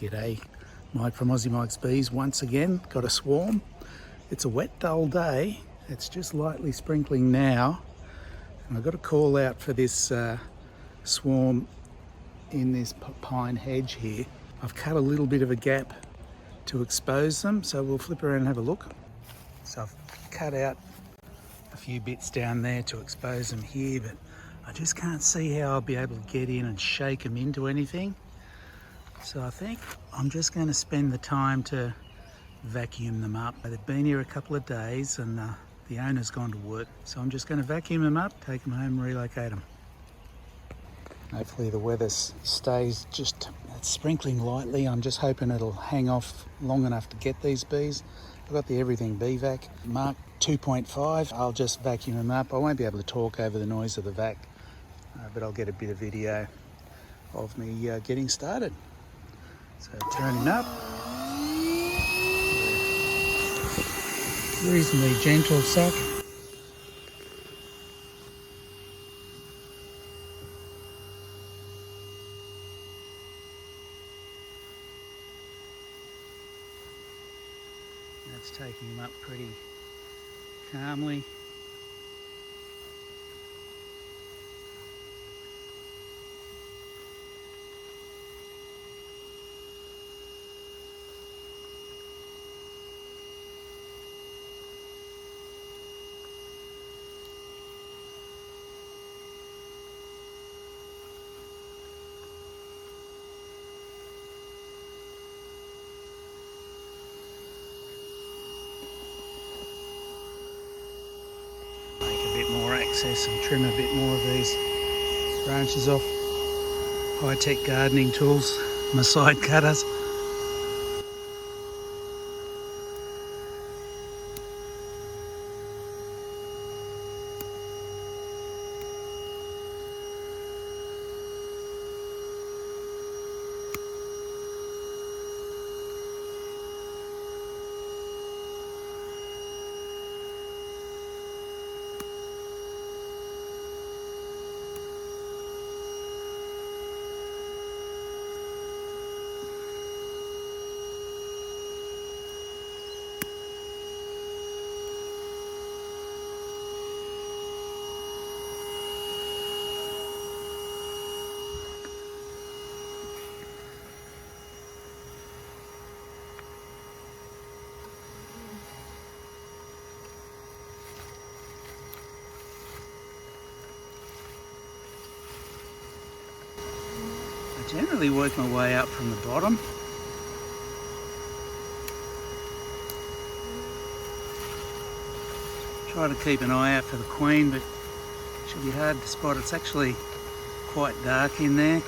G'day, Mike from Aussie Mike's Bees once again. Got a swarm. It's a wet, dull day. It's just lightly sprinkling now. And I've got a call out for this swarm in this pine hedge here. I've cut a little bit of a gap to expose them, so we'll flip around and have a look. So I've cut out a few bits down there to expose them here, but I just can't see how I'll be able to get in and shake them into anything. So I think I'm just going to spend the time to vacuum them up. They've been here a couple of days and the owner's gone to work. So I'm just going to vacuum them up, take them home and relocate them. Hopefully the weather stays just sprinkling lightly. I'm just hoping it'll hang off long enough to get these bees. I've got the Everything Bee Vac Mark 2.5. I'll just vacuum them up. I won't be able to talk over the noise of the vac, but I'll get a bit of video of me getting started. So turning up, reasonably gentle suck. That's taking him up pretty calmly. More access and trim a bit more of these branches off. High-tech gardening tools, my side cutters. I generally work my way up from the bottom. Try to keep an eye out for the queen, but it should be hard to spot. It's actually quite dark in there.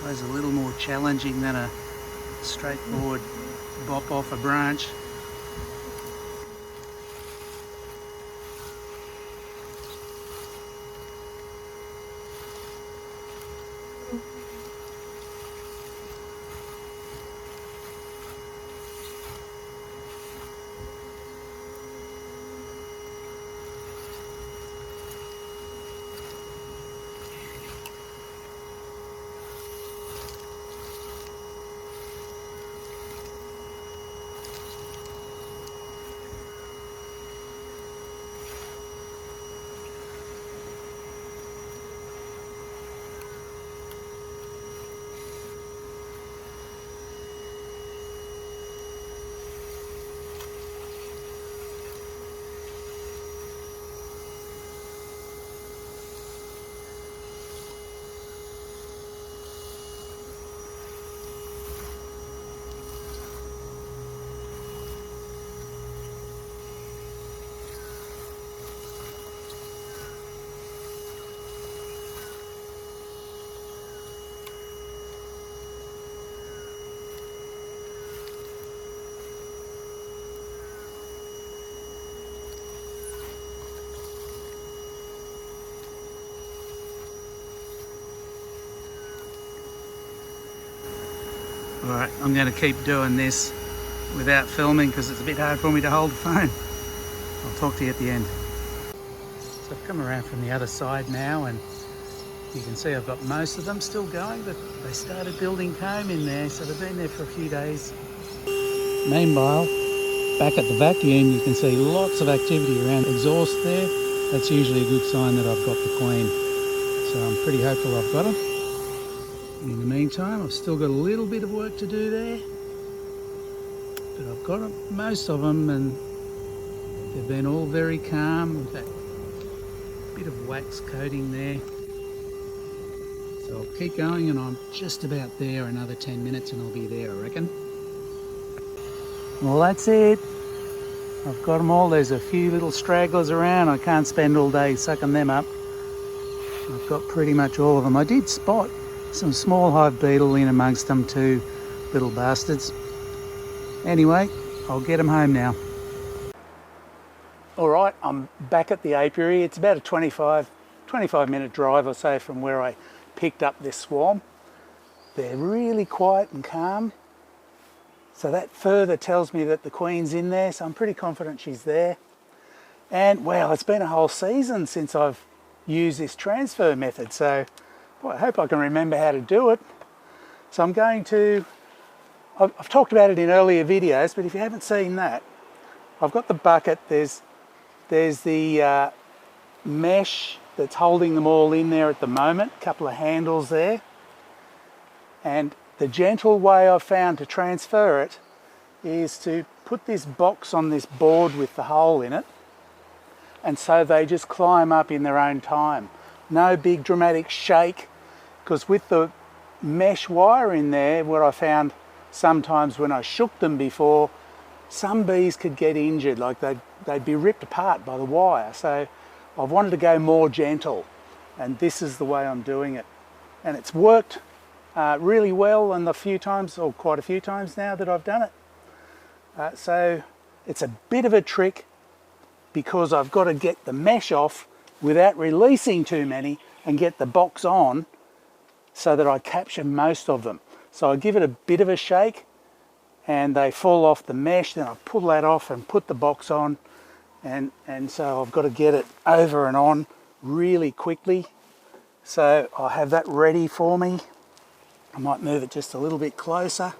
Always a little more challenging than a straightforward bop off a branch. Alright, I'm going to keep doing this without filming because it's a bit hard for me to hold the phone. I'll talk to you at the end. So I've come around from the other side now, and you can see I've got most of them still going, but they started building comb in there, so they've been there for a few days. Meanwhile, back at the vacuum, you can see lots of activity around exhaust there. That's usually a good sign that I've got the queen. So I'm pretty hopeful I've got them. In the meantime, I've still got a little bit of work to do there, but I've got most of them, and they've been all very calm with that bit of wax coating there. So I'll keep going, and I'm just about there. Another 10 minutes and I'll be there, I reckon. Well, that's it. I've got them all. There's a few little stragglers around. I can't spend all day sucking them up. I've got pretty much all of them. I did spot some small hive beetle in amongst them too, little bastards. Anyway, I'll get them home now. All right, I'm back at the apiary. It's about a 25 minute drive or so from where I picked up this swarm. They're really quiet and calm. So that further tells me that the queen's in there, so I'm pretty confident she's there. And well, it's been a whole season since I've used this transfer method, so boy, I hope I can remember how to do it. So I'm going to, I've talked about it in earlier videos, but if you haven't seen that, I've got the bucket, there's the mesh that's holding them all in there at the moment, a couple of handles there. And the gentle way I've found to transfer it is to put this box on this board with the hole in it, and so they just climb up in their own time. No big dramatic shake, because with the mesh wire in there, what I found sometimes when I shook them before, some bees could get injured, like they'd be ripped apart by the wire. So I've wanted to go more gentle, and this is the way I'm doing it. And it's worked really well in the few times, or quite a few times now that I've done it. So it's a bit of a trick because I've got to get the mesh off without releasing too many and get the box on so that I capture most of them. So I give it a bit of a shake and they fall off the mesh, then I pull that off and put the box on, and so I've got to get it over and on really quickly. So I'll have that ready for me. I might move it just a little bit closer.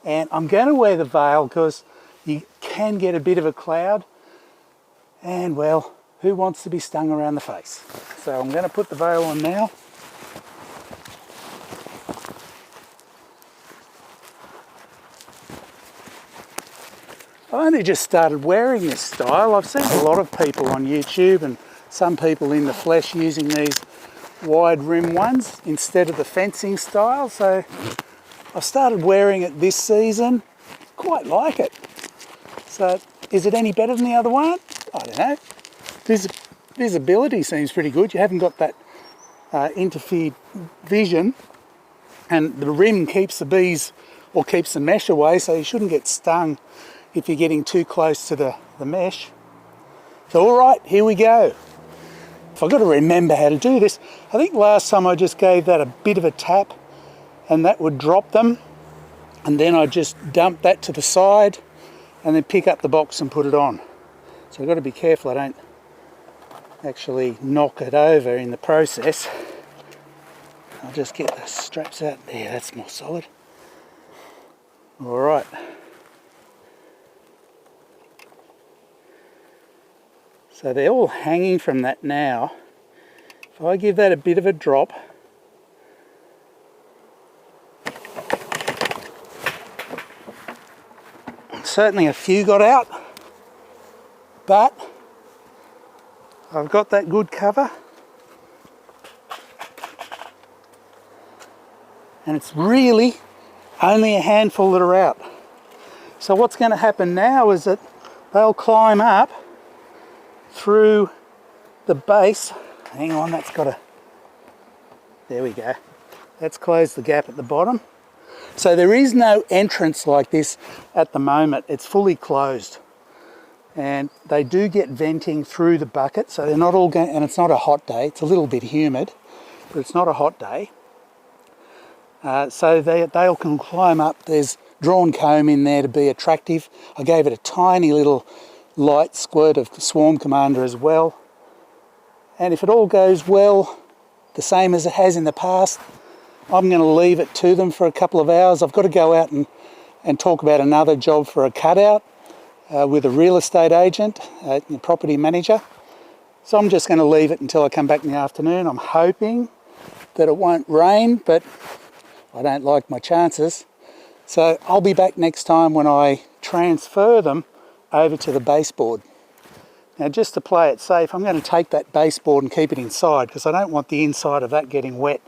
And I'm going to wear the veil because you can get a bit of a cloud, and well, who wants to be stung around the face? So I'm going to put the veil on now. I only just started wearing this style. I've seen a lot of people on YouTube and some people in the flesh using these wide rim ones instead of the fencing style. So I've started wearing it this season. Quite like it. So is it any better than the other one? I don't know. Visibility seems pretty good. You haven't got that interfered vision, and the rim keeps the bees, or keeps the mesh away, so you shouldn't get stung if you're getting too close to the mesh. So all right, here we go. If I've got to remember how to do this, I think last time I just gave that a bit of a tap and that would drop them, and then I just dump that to the side and then pick up the box and put it on. So I've got to be careful I don't actually knock it over in the process. I'll just get the straps out there, that's more solid. All right. So they're all hanging from that now. If I give that a bit of a drop, certainly a few got out, but I've got that good cover. And it's really only a handful that are out. So what's going to happen now is that they'll climb up through the base. Hang on, that's got to, there we go. That's closed the gap at the bottom. So there is no entrance like this at the moment. It's fully closed. And they do get venting through the bucket, so they're not all going, and it's not a hot day. It's a little bit humid, but it's not a hot day. so they can climb up. There's drawn comb in there to be attractive. I gave it a tiny little light squirt of Swarm Commander as well. And if it all goes well, the same as it has in the past, I'm going to leave it to them for a couple of hours. I've got to go out and talk about another job for a cutout with a real estate agent, a property manager. So I'm just going to leave it until I come back in the afternoon. I'm hoping that it won't rain, but I don't like my chances. So I'll be back next time when I transfer them over to the baseboard. Now, just to play it safe, I'm going to take that baseboard and keep it inside because I don't want the inside of that getting wet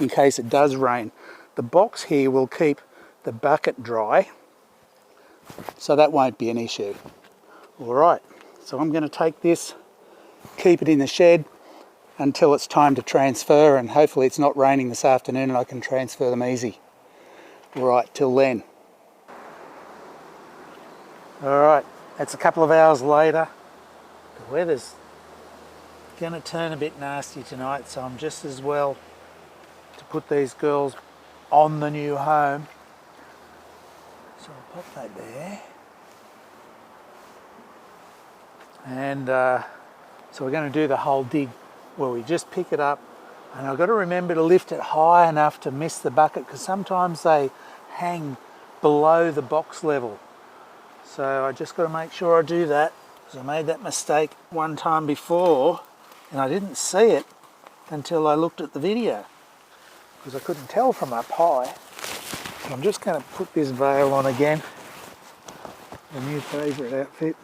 in case it does rain. The box here will keep the bucket dry, so that won't be an issue. All right, so I'm going to take this, keep it in the shed until it's time to transfer, and hopefully it's not raining this afternoon and I can transfer them easy. All right, till then. All right, it's a couple of hours later. The weather's going to turn a bit nasty tonight, so I'm just as well to put these girls on the new home. So I'll pop that there. And so we're going to do the whole dig where we just pick it up, and I've got to remember to lift it high enough to miss the bucket because sometimes they hang below the box level. So I just got to make sure I do that, because I made that mistake one time before and I didn't see it until I looked at the video because I couldn't tell from up high. So I'm just going to put this veil on again, the new favourite outfit.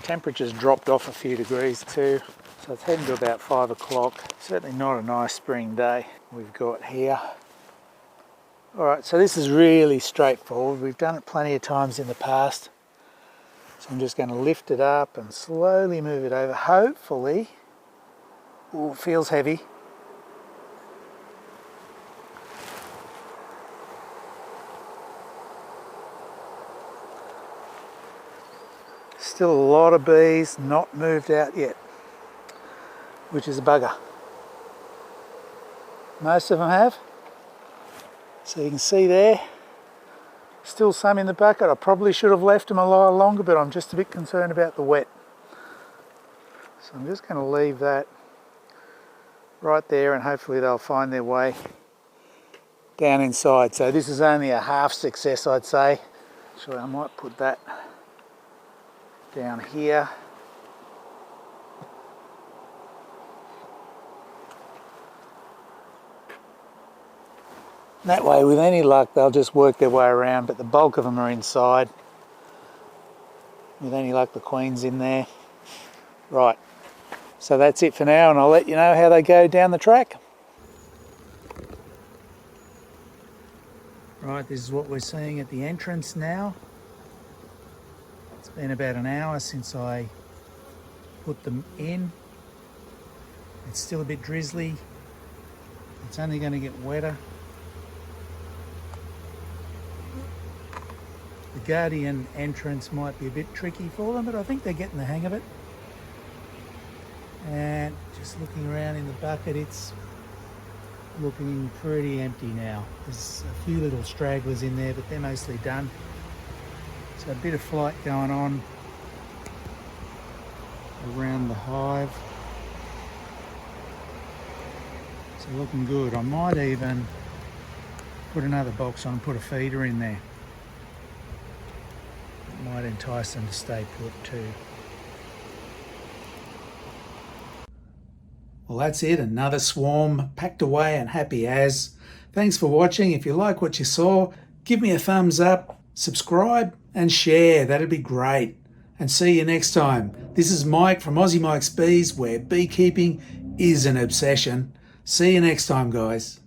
Temperature's dropped off a few degrees too, so it's heading to about 5 o'clock. Certainly not a nice spring day we've got here. Alright, so this is really straightforward. We've done it plenty of times in the past. So I'm just going to lift it up and slowly move it over. Hopefully, oh, it feels heavy. Still a lot of bees not moved out yet, which is a bugger. Most of them have. So you can see there, still some in the bucket. I probably should have left them a lot longer, but I'm just a bit concerned about the wet. So I'm just going to leave that right there and hopefully they'll find their way down inside. So this is only a half success, I'd say. Actually, I might put that down here. That way, with any luck, they'll just work their way around, but the bulk of them are inside. With any luck, the queen's in there. Right, so that's it for now, and I'll let you know how they go down the track. Right, this is what we're seeing at the entrance now. It's been about an hour since I put them in. It's still a bit drizzly. It's only going to get wetter. The Guardian entrance might be a bit tricky for them, but I think they're getting the hang of it. And just looking around in the bucket, it's looking pretty empty now. There's a few little stragglers in there, but they're mostly done. So a bit of flight going on around the hive. So looking good. I might even put another box on and put a feeder in there. It might entice them to stay put too. Well, that's it. Another swarm packed away and happy as. Thanks for watching. If you like what you saw, give me a thumbs up, subscribe and share. That'd be great. And see you next time. This is Mike from Aussie Mike's Bees, where beekeeping is an obsession. See you next time, guys.